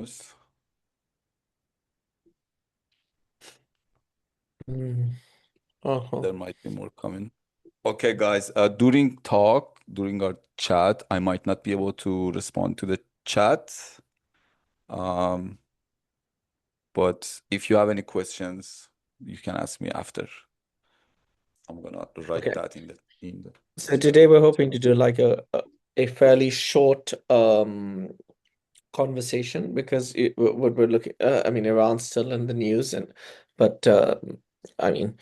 knows? Mm. Uh-huh. There might be more coming. Okay, guys. During our chat, I might not be able to respond to the chat. Um, but if you have any questions, you can ask me after. I'm gonna write Okay. that in the So today we're chat. hoping to do like a fairly short conversation because what we're looking I mean Iran's still in the news and but I mean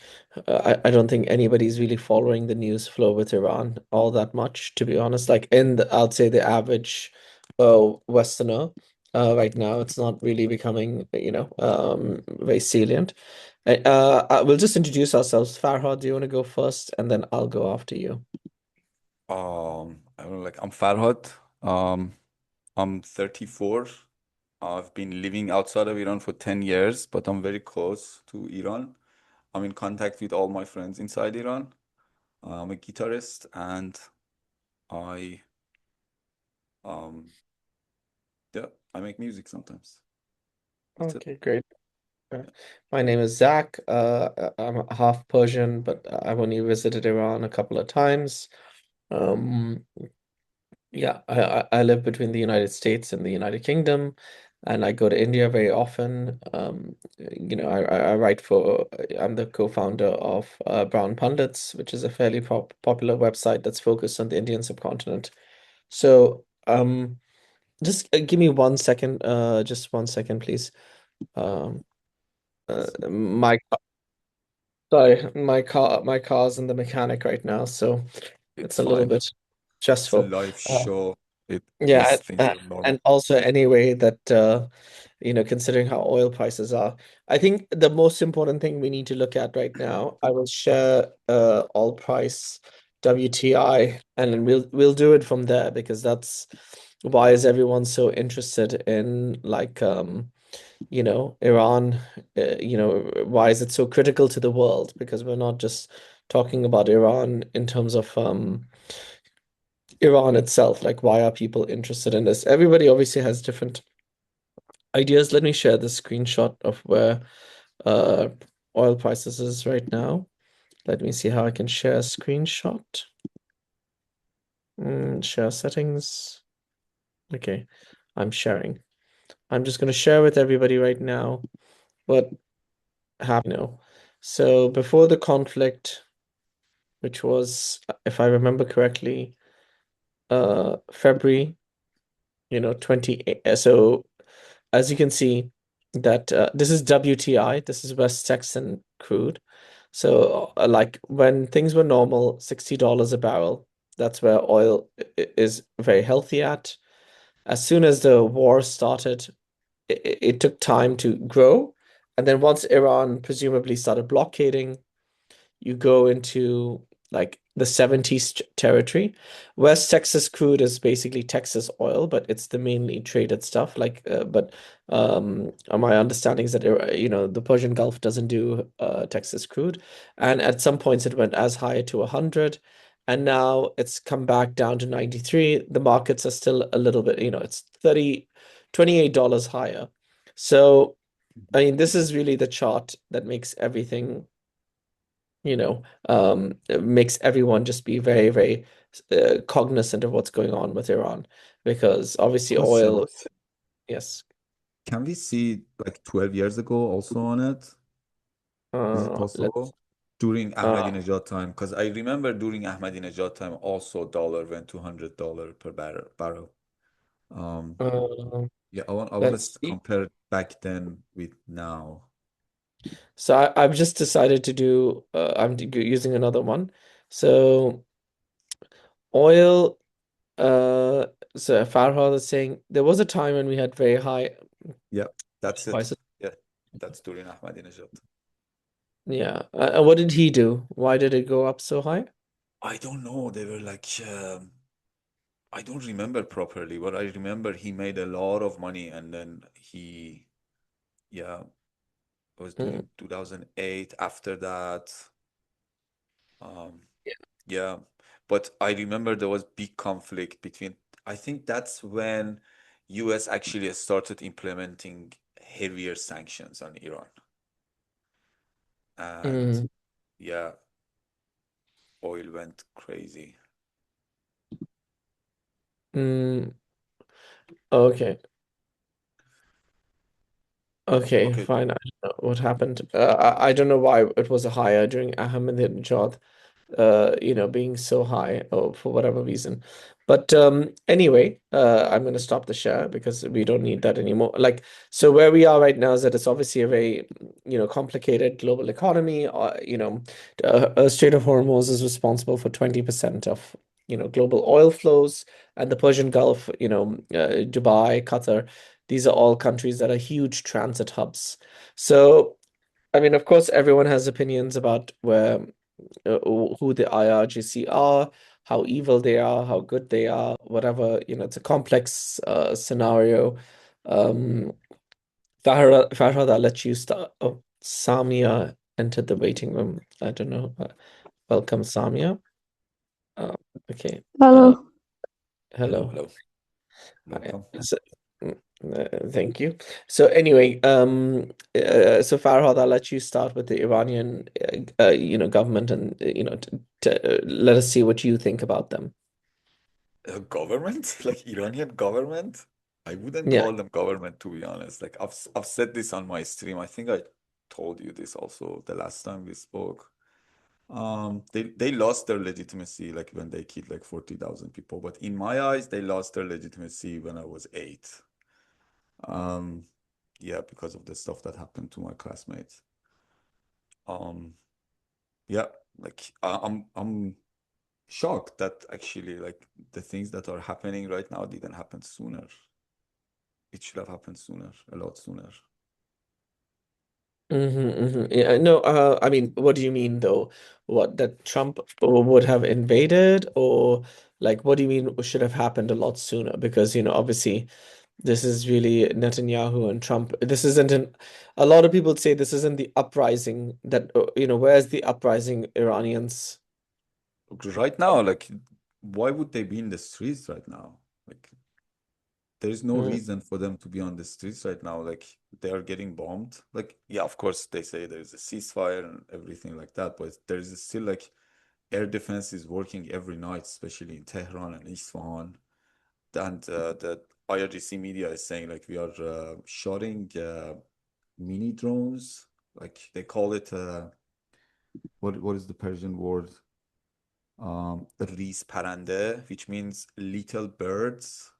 I don't think anybody's really following the news flow with Iran all that much, to be honest. Like I'd say the average Westerner right now, it's not really becoming very salient. We'll just introduce ourselves. Farhad, do you want to go first and then I'll go after you? I don't know, like I'm Farhad. Um, I'm 34. I've been living outside of Iran for 10 years, but I'm very close to Iran. I'm in contact with all my friends inside Iran. I'm a guitarist and I um yeah, I make music sometimes. That's it. Okay, great. My name is Zach. I'm half Persian, but I've only visited Iran a couple of times. Um, yeah, I live between the United States and the United Kingdom, and I go to India very often. I write for. I'm the co-founder of Brown Pundits, which is a fairly popular website that's focused on the Indian subcontinent. So, just give me 1 second. Just 1 second, please. Um, my Sorry, my car's in the mechanic right now, so It's it's a little fine. bit It's a stressful. live Uh, show. These yeah, things are normal. and also anyway that considering how oil prices are, I think the most important thing we need to look at right now, I will share oil price WTI, and then we'll do it from there because that's why is everyone so interested in Iran, why is it so critical to the world? Because we're not just talking about Iran in terms of Iran itself. Like, why are people interested in this? Everybody obviously has different ideas. Let me share the screenshot of where uh, oil prices is right now. Let me see how I can share a screenshot. Share settings. Okay, I'm sharing. I'm just going to share with everybody right now what happened. So before the conflict, which was, if I remember correctly, February, 28. So as you can see, that this is WTI, this is West Texan crude. So like when things were normal, $60 a barrel, that's where oil is very healthy at. As soon as the war started, it took time to grow. And then once Iran presumably started blockading, you go into like the 70s territory. West Texas crude is basically Texas oil, but it's the mainly traded stuff. But my understanding is that the Persian Gulf doesn't do Texas crude, and at some points it went as high to 100, and now it's come back down to 93. The markets are still a little bit, it's 28 dollars higher. So I mean, this is really the chart that makes everything it makes everyone just be very, very cognizant of what's going on with Iran because obviously Question. oil, yes. Can we see like 12 years ago also on it? Is it Let's possible? During uh, Ahmadinejad time? Because I remember during Ahmadinejad time also dollar went to $100 per barrel. Um, uh, yeah, I want let's to see. compare back then with now. So I've just decided to do. Using another one. So oil. Uh, so Farhad is saying there was a time when we had very high Yeah, that's it. prices. Yeah, that's during Ahmadinejad. Yeah. What did he do? Why did it go up so high? I don't know. They were like, I don't remember properly, but I remember he made a lot of money and then yeah, it was Hmm. during 2008. After that, um, yeah, but I remember there was big conflict between, I think that's when US actually started implementing heavier sanctions on Iran. And Mm, yeah, oil went crazy. mm, okay. Okay, Okay, fine. I don't know what happened. I don't know why it was higher during Ahmadinejad, being so high for whatever reason. But anyway, I'm going to stop the share because we don't need that anymore. Like, so where we are right now is that it's obviously a very, complicated global economy. Strait of Hormuz is responsible for 20% of, global oil flows, and the Persian Gulf, Dubai, Qatar, these are all countries that are huge transit hubs. So, I mean, of course, everyone has opinions about who the IRGC are, how evil they are, how good they are, whatever. It's a complex scenario. Um, Farhad, I'll let you start. Oh, Samia entered the waiting room. I don't know. Welcome, Samia. Uh, okay. Uh, Hello. hello, hello. hello. Hi. Welcome. Mm, thank you. So anyway, so Farhad, I'll let you start with the Iranian, government, and let us see what you think about them. Government? Like Iranian government? I wouldn't Yeah. call them government, to be honest. Like I've said this on my stream. I think I told you this also the last time we spoke. They lost their legitimacy like when they killed like 40,000 people. But in my eyes, they lost their legitimacy when I was 8. Um, yeah, because of the stuff that happened to my classmates. Um, yeah, like I'm shocked that actually like the things that are happening right now didn't happen sooner. It should have happened sooner, a lot sooner. Yeah, no, I mean, what do you mean though? What, that Trump would have invaded, or like, what do you mean should have happened a lot sooner? Because, obviously, this is really Netanyahu and Trump. This isn't a lot of people say this isn't the uprising that, where's the uprising Iranians? Right now, like, why would they be in the streets right now? Like, there's no Mm, reason for them to be on the streets right now. Like, they are getting bombed. Like, yeah, of course, they say there's a ceasefire and everything like that, but there's still like air defense is working every night, especially in Tehran and Isfahan. And the IRGC media is saying like we are shooting mini drones. Like they call it what is the Persian word? Riz parande, which means little birds.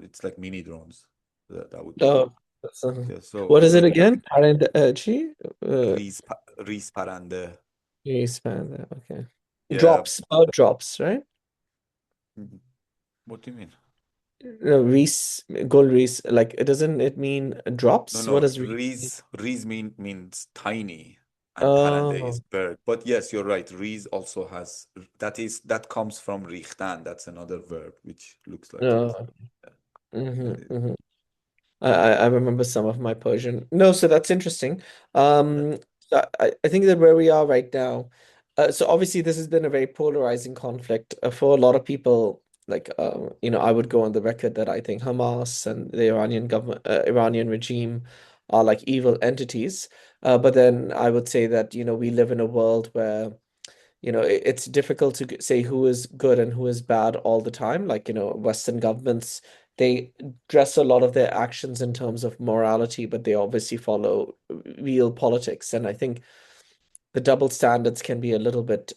It's like mini drones. That would be oh, that's, uh, yeah. So what is it like again? Chi? Uh, Riz parande. you expand that. Okay. Yeah. Drops, drops, right? Mhm. What do you mean? No, Reese, gold Reese, like, doesn't it mean No, drops? What no. does Reese mean? Riz means tiny, and parande is Oh, bird. But yes, you're right. Riz also has that comes from richten. That's another verb which looks like it. no. Yeah, Mm-hmm. I remember some of my Persian. No, so that's interesting. yeah. I think that where we are right now, so obviously this has been a very polarizing conflict for a lot of people. Like, I would go on the record that I think Hamas and the Iranian government, Iranian regime, are like evil entities. But then I would say that, we live in a world where it's difficult to say who is good and who is bad all the time. Like, Western governments, they dress a lot of their actions in terms of morality, but they obviously follow real politics. And I think the double standards can be a little bit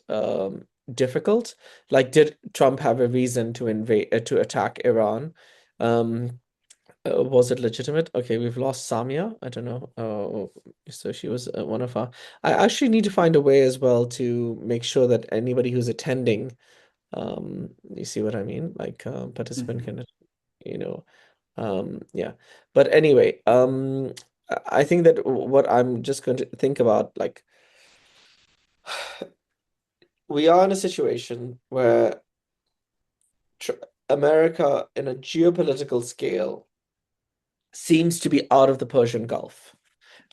difficult. Like, did Trump have a reason to invade, to attack Iran? Um, was it legitimate? Okay, we've lost Samia. I don't know. So she was one of our. I actually need to find a way as well to make sure that anybody who's attending, you see what I mean? Like, participant Mhm. can, yeah. But anyway, I think that what I'm just going to think about, like, we are in a situation where tr America, in a geopolitical scale, seems to be out of the Persian Gulf.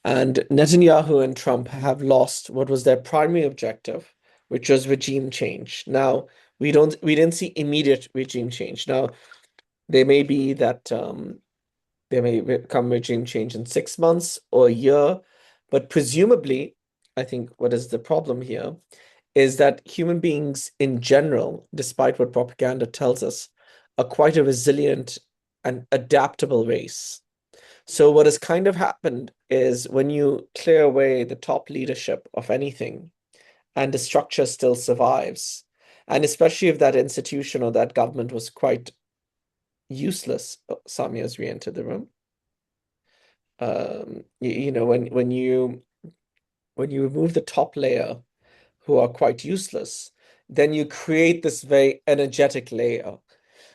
And Netanyahu and Trump have lost what was their primary objective, which was regime change. Now, we didn't see immediate regime change. Now, There may be that there may come regime change in 6 months or a year, but presumably, I think what is the problem here is that human beings in general, despite what propaganda tells us, are quite a resilient and adaptable race. So what has kind of happened is when you clear away the top leadership of anything and the structure still survives, and especially if that institution or that government was quite useless. Oh, Samia has re-entered the room. You know, when you remove the top layer who are quite useless, then you create this very energetic layer.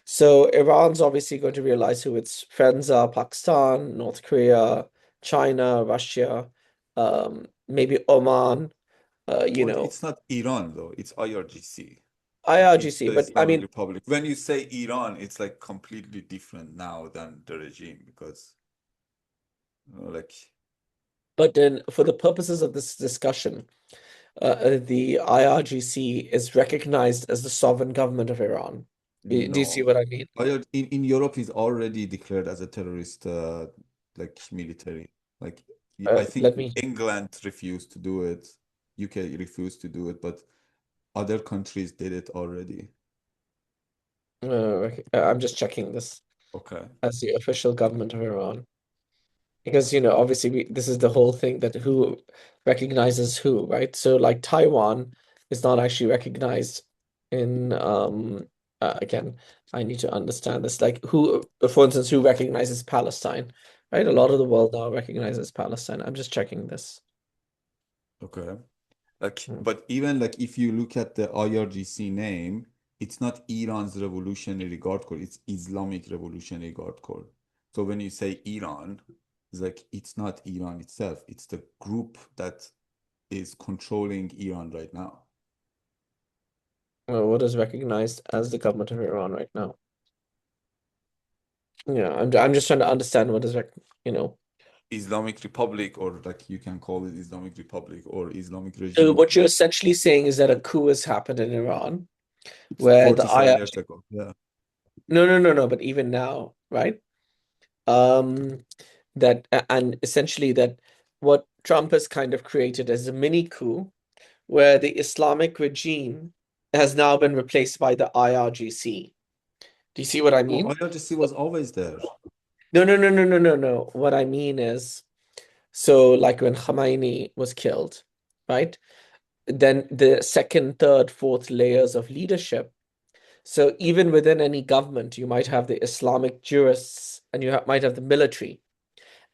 So Iran's obviously going to realize who its friends are: Pakistan, North Korea, China, Russia, maybe Oman, you But know, it's not Iran though, it's IRGC. Like it's IRGC. the But I Islamic mean, Republic. When you say Iran, it's like completely different now than the regime because like but then for the purposes of this discussion, the IRGC is recognized as the sovereign government of Iran. Do you see no. what I mean? In Europe is already declared as a terrorist like military. Like I think Let me. England refused to do it, UK refused to do it, but other countries did it already. Okay. I'm just checking this Okay. as the official government of Iran. Because, obviously this is the whole thing that who recognizes who, right? So like Taiwan is not actually recognized in again, I need to understand this. Like who, for instance, who recognizes Palestine, right? A lot of the world now recognizes Palestine. I'm just checking this. Okay. Like, Hmm. but even like if you look at the IRGC name, it's not Iran's Revolutionary Guard Corps, it's Islamic Revolutionary Guard Corps. So when you say Iran, it's like it's not Iran itself, it's the group that is controlling Iran right now. What is recognized as the government of Iran right now? Yeah, I'm just trying to understand what is you know. Islamic Republic, or like you can call it Islamic Republic or Islamic So regime. what you're essentially saying is that a coup has happened in Iran It's where the 47 IR years ago. Yeah. no, no, no, no, but even now, right? Um, and essentially that what Trump has kind of created as a mini coup where the Islamic regime has now been replaced by the IRGC. Do you see what I No, mean? IRGC was always there. No, no, no, no, no, no, no. What I mean is, so like when Khamenei was killed, right? Then the second, third, fourth layers of leadership. So even within any government, you might have the Islamic jurists and you might have the military.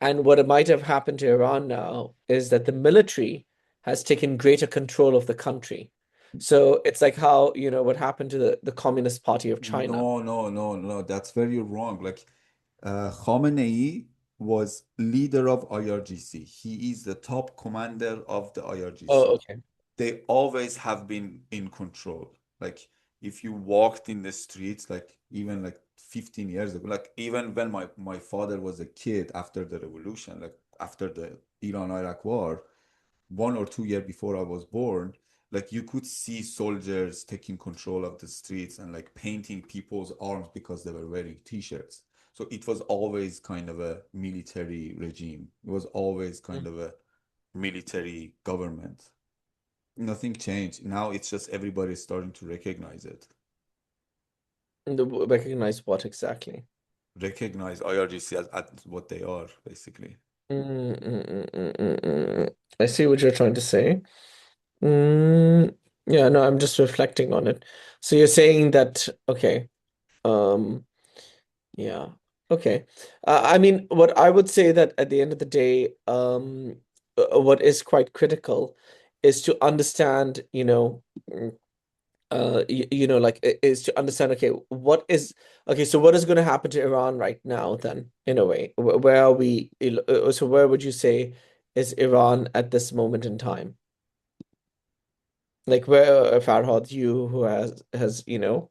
And what might have happened to Iran now is that the military has taken greater control of the country. So it's like how, what happened to the Communist Party of China. No, no, no, no. That's very wrong. Like Khamenei was leader of IRGC. He is the top commander of the Oh, IRGC. okay. They always have been in control. Like if you walked in the streets, like even like 15 years ago, like even when my father was a kid after the revolution, like after the Iran-Iraq war, 1 or 2 years before I was born, like you could see soldiers taking control of the streets and like painting people's arms because they were wearing t-shirts. So it was always kind of a military regime. It was always kind of a military government. Nothing changed. Now it's just everybody's starting to recognize it. Recognize what exactly? Recognize IRGC as what they are, basically. I see what you're trying to say. Mm, yeah, no, I'm just reflecting on it. So you're saying that, okay, um, yeah, okay. I mean, what I would say that at the end of the day, what is quite critical is to understand, like is to understand, okay, so what is going to happen to Iran right now then, in a way? Where are we? So where would you say is Iran at this moment in time? Like where, Farhad, you who has, The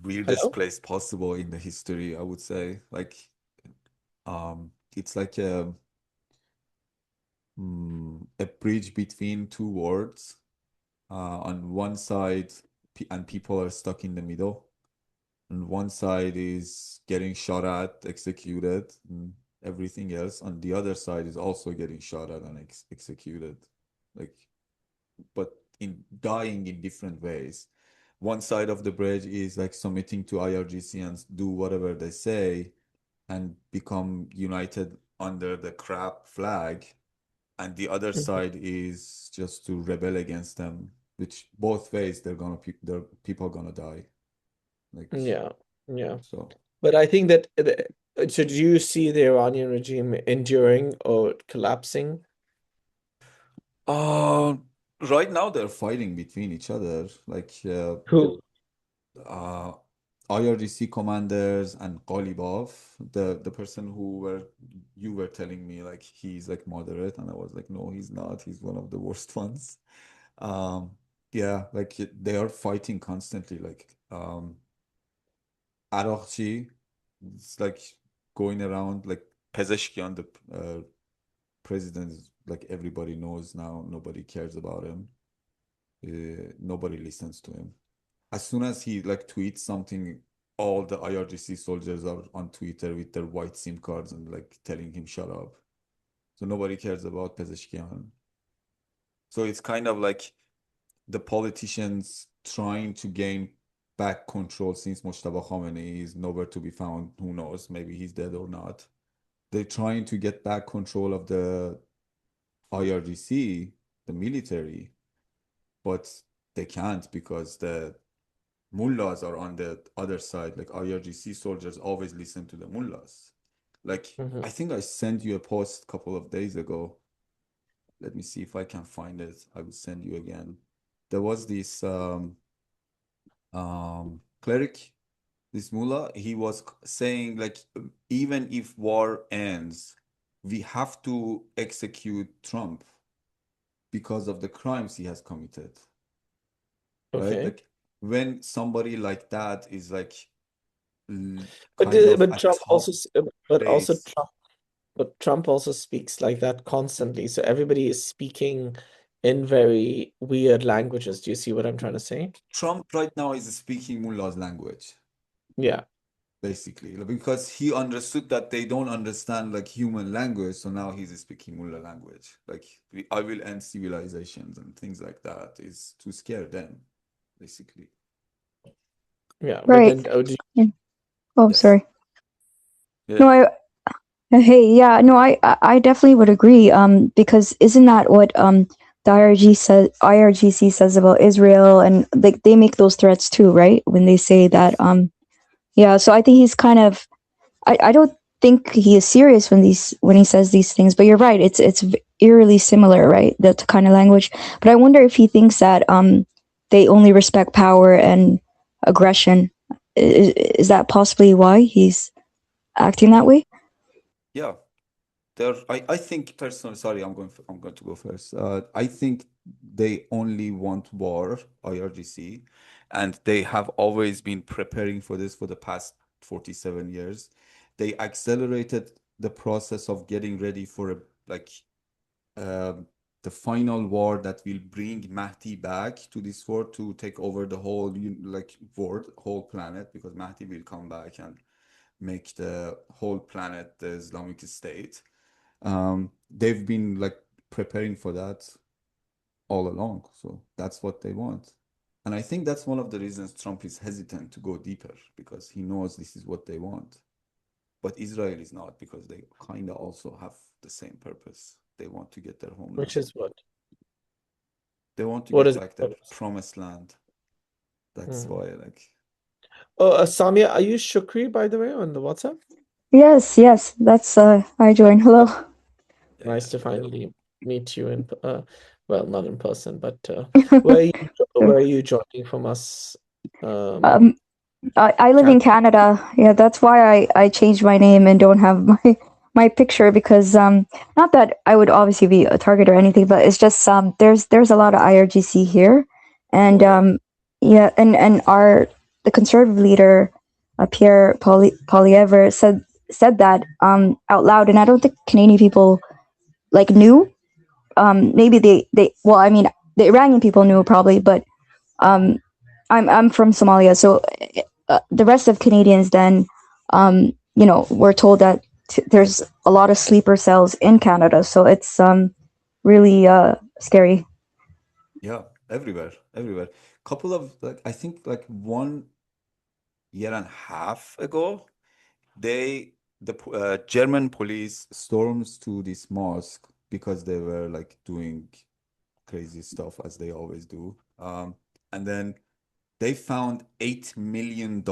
weirdest hello? place possible in the history, I would say. Like, it's like a bridge between two worlds. On one side, and people are stuck in the middle. and one side is getting shot at, executed, and everything else on the other side is also getting shot at and executed. Like, but in dying in different ways. One side of the bridge is like submitting to IRGC and do whatever they say and become united under the crap flag. And the other Mhm. side is just to rebel against them, which both ways their people are gonna die. Like, Yeah, yeah. so. But I think that so do you see the Iranian regime enduring or collapsing? Uh, right now they're fighting between each other, like Who? uh, IRGC commanders and Ghalibaf, the person who you were telling me like he's like moderate, and I was like, no, he's not. He's one of the worst ones. Um, yeah, like they are fighting constantly. Like Araqchi, it's like going around like Pezeshkian, the president, is like everybody knows now. Nobody cares about him. Nobody listens to him. As soon as he like tweets something, all the IRGC soldiers are on Twitter with their white SIM cards and like telling him shut up. So nobody cares about Pezeshkian. So it's kind of like the politicians trying to gain back control since Mojtaba Khamenei is nowhere to be found. Who knows? Maybe he's dead or not. They're trying to get back control of the IRGC, the military, but they can't because the mullahs are on the other side. Like IRGC soldiers always listen to the mullahs. Like Mhm. I think I sent you a post a couple of days ago. Let me see if I can find it. I will send you again. There was this cleric, this mullah. He was saying like even if war ends, we have to execute Trump because of the crimes he has committed. Right? Okay. Like when somebody like that is like But kind of but at Trump also top but also place. Trump also speaks like that constantly. So everybody is speaking in very weird languages. Do you see what I'm trying to say? Trump right now is speaking mullah's language, Yeah. basically, like, because he understood that they don't understand like human language, so now he's speaking mullah language. Like I will end civilizations and things like that is to scare them, basically. Yeah. But Right. then do Yeah. Oh, Yes. sorry. Yeah. No, hey, yeah, no, I definitely would agree. Because isn't that what the IRGC says about Israel, and they make those threats too, right? When they say that, Yes. yeah. So I think he's kind of, I don't think he is serious when he says these things. But you're right. It's eerily similar, right? That kind of language. But I wonder if he thinks that they only respect power and aggression. Is that possibly why he's acting that way? Yeah. I think personally, sorry, I'm going to go first. I think they only want war, IRGC, and they have always been preparing for this for the past 47 years. They accelerated the process of getting ready for a like um the final war that will bring Mahdi back to this world to take over the whole like world, whole planet, because Mahdi will come back and make the whole planet the Islamic State. They've been like preparing for that all along. So that's what they want. And I think that's one of the reasons Trump is hesitant to go deeper because he knows this is what they want. But Israel is not because they kind of also have the same purpose. They want to get their which homeland. is what? They want to What get is it? back their promised land. That's Mhm. why, like, Oh, Samia, are you Shukri, by the way, on the WhatsApp? Yes, yes, that's I joined. Hello. yeah, Nice yeah, to hello. finally meet you in, well, not in person, but where are you, Sure. where are you joining from us? Um, I live Can in Canada. Yeah, that's why I changed my name and don't have my picture because not that I would obviously be a target or anything, but it's just there's a lot of IRGC here, and Oh, yeah. yeah, and our the conservative leader, Pierre Poilievre said that out loud, and I don't think Canadian people like knew. Maybe they well, I mean, the Iranian people knew probably, but um, I'm from Somalia, so the rest of Canadians then, we're told that there's a lot of sleeper cells in Canada, so it's really scary. Yeah, everywhere. Couple of like I think like 1.5 years ago, the German police storms to this mosque because they were like doing crazy stuff as they always do. And then they found $8 million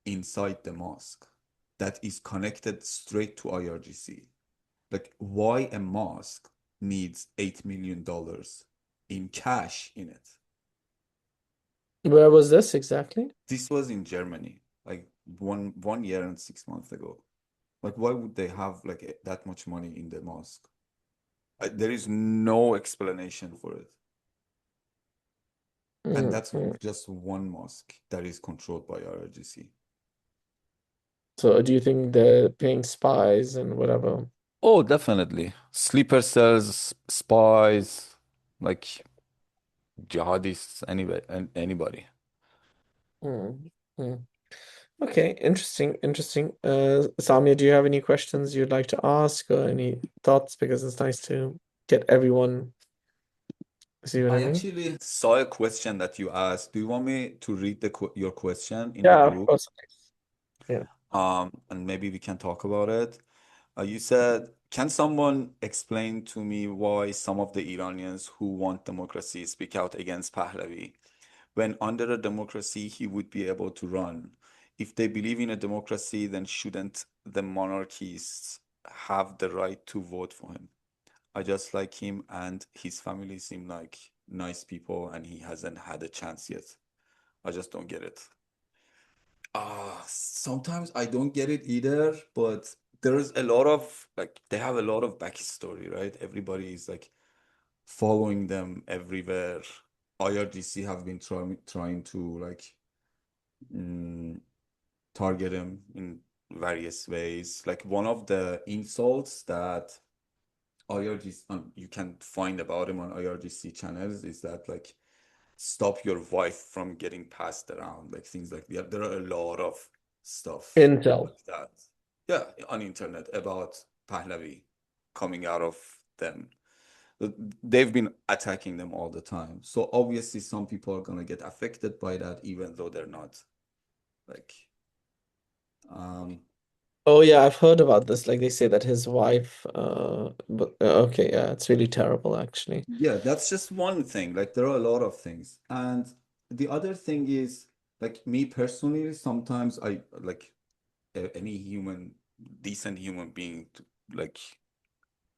inside the mosque that is connected straight to IRGC. Like, why a mosque needs $8 million in cash in it? Where was this exactly? This was in Germany, like one year and 6 months ago. Like, why would they have like that much money in the mosque? There is no explanation for it. And Mm, that's mm. just one mosque that is controlled by IRGC. So do you think they're paying spies and whatever? Oh, definitely. Sleeper cells, spies, like jihadists, anybody. Mm, mm. Okay, interesting, interesting. Samia, do you have any questions you'd like to ask or any thoughts? Because it's nice to get everyone, see what I I mean? actually saw a question that you asked. Do you want me to read your question in the Yeah, of group? course. Yeah. And maybe we can talk about it. You said, can someone explain to me why some of the Iranians who want democracy speak out against Pahlavi? When under a democracy, he would be able to run. If they believe in a democracy, then shouldn't the monarchists have the right to vote for him? I just like him and his family seem like nice people, and he hasn't had a chance yet. I just don't get it. Sometimes I don't get it either, but there's a lot of like they have a lot of backstory, right? Everybody is like following them everywhere. IRGC have been trying to like mm, target him in various ways. Like one of the insults that IRGC you can find about him on IRGC channels is that like stop your wife from getting passed around, like things like that. There are a lot of stuff Intel. like that. Yeah, on internet about Pahlavi coming out of them. They've been attacking them all the time. So obviously some people are gonna get affected by that, even though they're not. Like, um, Oh yeah, I've heard about this. Like they say that his wife, but okay, yeah, it's really terrible actually. yeah, that's just one thing. Like there are a lot of things. And the other thing is, like me personally, sometimes I like any decent human being like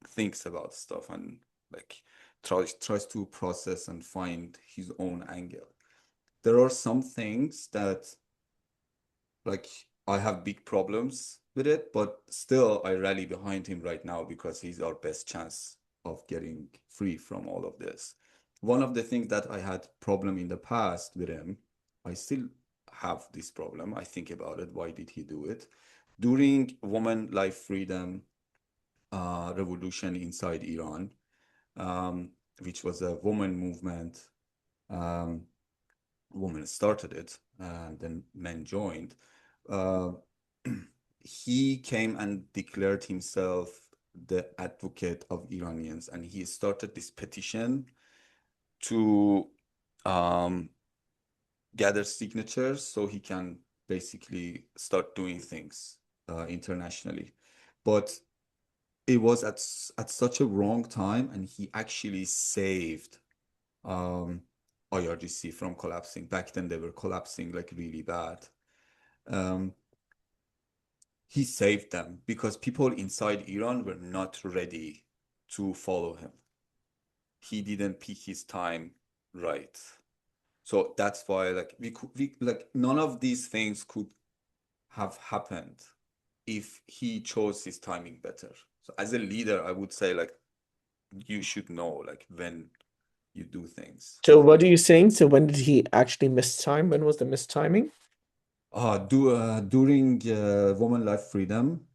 thinks about stuff and like tries to process and find his own angle. There are some things that like I have big problems with it, but still I rally behind him right now because he's our best chance of getting free from all of this. One of the things that I had problem in the past with him, I still have this problem. I think about it. Why did he do it? During woman life freedom revolution inside Iran, um, which was a woman movement. Um, Women started it, and then men joined. Uh, he came and declared himself the advocate of Iranians, and he started this petition to um, gather signatures so he can basically start doing things internationally. But it was at such a wrong time, and he actually saved um, IRGC from collapsing. Back then, they were collapsing like really bad. Um, he saved them because people inside Iran were not ready to follow him. He didn't pick his time right. So that's why like we like none of these things could have happened if he chose his timing better. So as a leader, I would say like you should know like when you do things. So what are you saying? So when did he actually miss time? When was the mistiming? During woman life freedom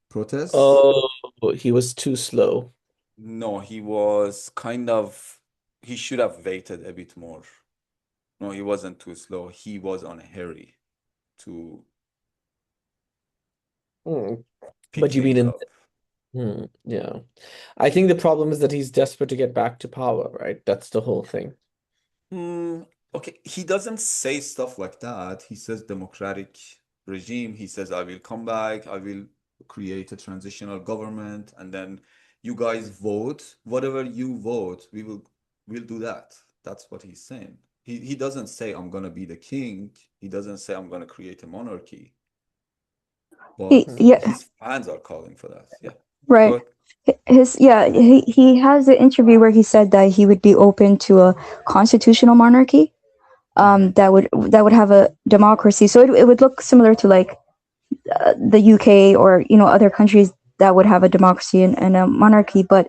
protests, Oh, he was too slow. no, he was kind of he should have waited a bit more. No, he wasn't too slow. He was on a hurry. to Mm. pick But you mean things in up. yeah. I think the problem is that he's desperate to get back to power, right? That's the whole thing. Hmm, okay, he doesn't say stuff like that. He says democratic regime. He says, I will come back, I will create a transitional government, and then you guys vote. Whatever you vote, we'll do that. That's what he's saying. He doesn't say I'm gonna be the king. He doesn't say I'm gonna create a monarchy. But Yeah, his fans are calling for that. Yeah. Go right. ahead. He has an interview where he said that he would be open to a constitutional monarchy, Hmm. that would have a democracy. So it would look similar to like the UK, or other countries that would have a democracy and a monarchy. But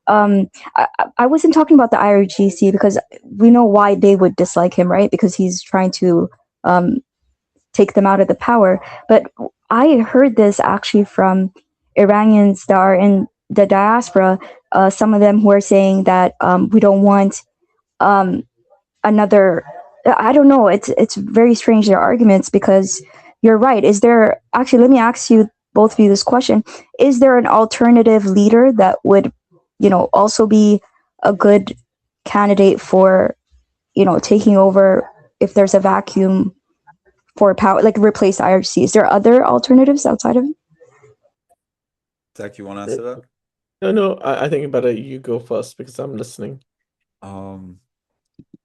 I wasn't talking about the IRGC, because we know why they would dislike him, right? Because he's trying to um, take them out of the power. But I heard this actually from Iranians that are in the diaspora. Some of them who are saying that we don't want um, another. I don't know. It's very strange, their arguments, because you're right. Is there actually? Let me ask you, both of you, this question: is there an alternative leader that would, also be a good candidate for, taking over if there's a vacuum for power, like replace IRC? Is there other alternatives outside of? Zach, you want to Uh, answer that? No, I think better you go first because I'm listening. Um,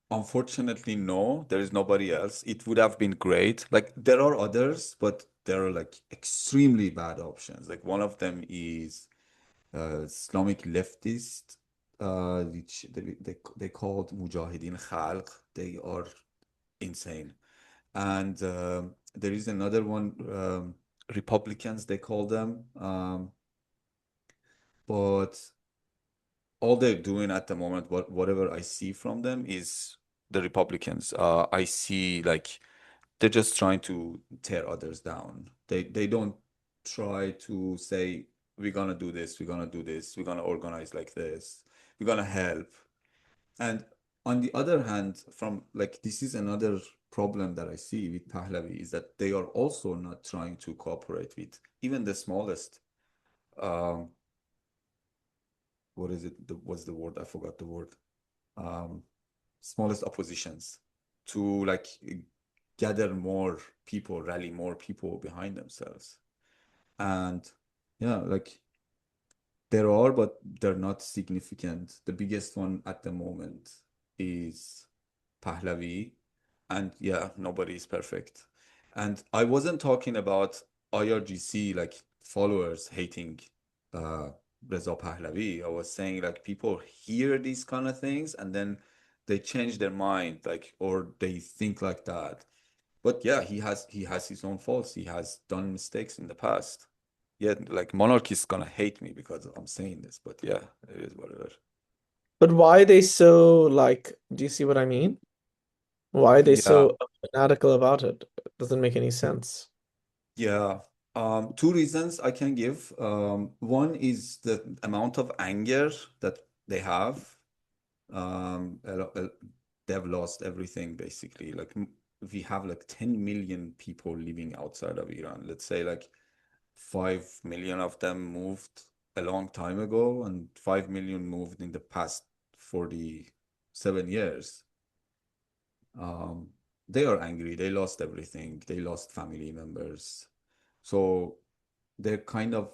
Unfortunately, no, there is nobody else. It would have been great. Like there are others, but there are like extremely bad options. Like one of them is Islamic leftist, which they called Mujahideen Khalq. They are insane. And there is another one, Republicans, they call them. But all they're doing at the moment, whatever I see from them is the Republicans. I see like they're just trying to tear others down. They don't try to say we're gonna do this, we're gonna do this, we're gonna organize like this, we're gonna help. And on the other hand, from like this is another problem that I see with Pahlavi is that they are also not trying to cooperate with even the smallest um what is it? What's the word? I forgot the word. Um, Smallest oppositions to like gather more people, rally more people behind themselves. And yeah, like there are, but they're not significant. The biggest one at the moment is Pahlavi. And yeah, nobody is perfect. And I wasn't talking about IRGC like followers hating uh Reza Pahlavi. I was saying like people hear these kind of things and then they change their mind, like or they think like that. But yeah, he has his own faults. He has done mistakes in the past. Yeah, like monarchists gonna hate me because I'm saying this, but yeah, it is whatever. But why are they so like, do you see what I mean? Why are they Yeah, so fanatical about it? It doesn't make any sense. yeah. Two reasons I can give. One is the amount of anger that they have. A they've lost everything basically. Like we have like 10 million people living outside of Iran. Let's say like 5 million of them moved a long time ago, and 5 million moved in the past 47 years. Um, they are angry. They lost everything. They lost family members. So they're kind of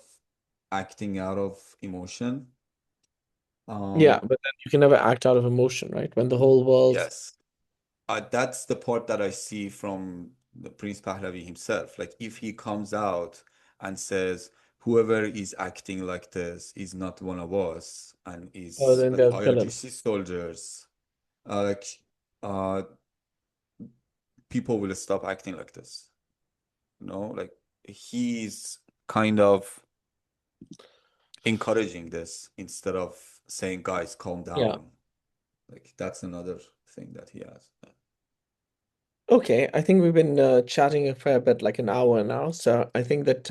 acting out of emotion. Yeah, Um, but then you can never act out of emotion, right? When the whole world, yes. That's the part that I see from the Prince Pahlavi himself. Like if he comes out and says, whoever is acting like this is not one of us and oh, is then like they'll kill him. IRGC soldiers, like uh, people will stop acting like this. Like he's kind of encouraging this instead of saying, guys, calm Yeah. down. Like that's another thing that he has. Okay, I think we've been chatting a fair bit, like an hour now. So I think that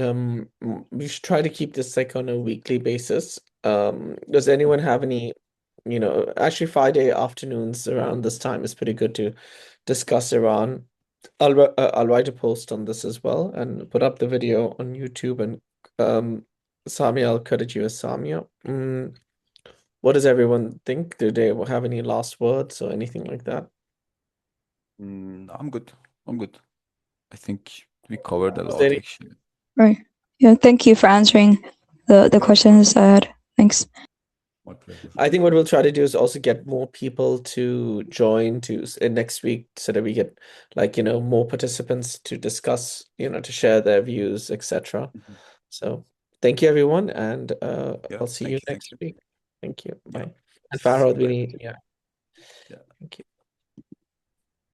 we should try to keep this like on a weekly basis. Does anyone have any, actually Friday afternoons around this time is pretty good to discuss Iran. I'll write a post on this as well and put up the video on YouTube. And Samia, I'll credit you as Samia. What does everyone think? Do they have any last words or anything like that? I'm good. I'm good. I think we covered a Was lot there actually. Right. Yeah. Thank you for answering the questions I had. Thanks. My pleasure. I think what we'll try to do is also get more people to join next week so that we get more participants to discuss, to share their views, etc. Mhm. So thank you everyone, and Yeah, I'll see thank you you, thank next you. week. Thank you. Yeah, Bye. And see Farhad, you we back. need, yeah. Yeah. Thank you.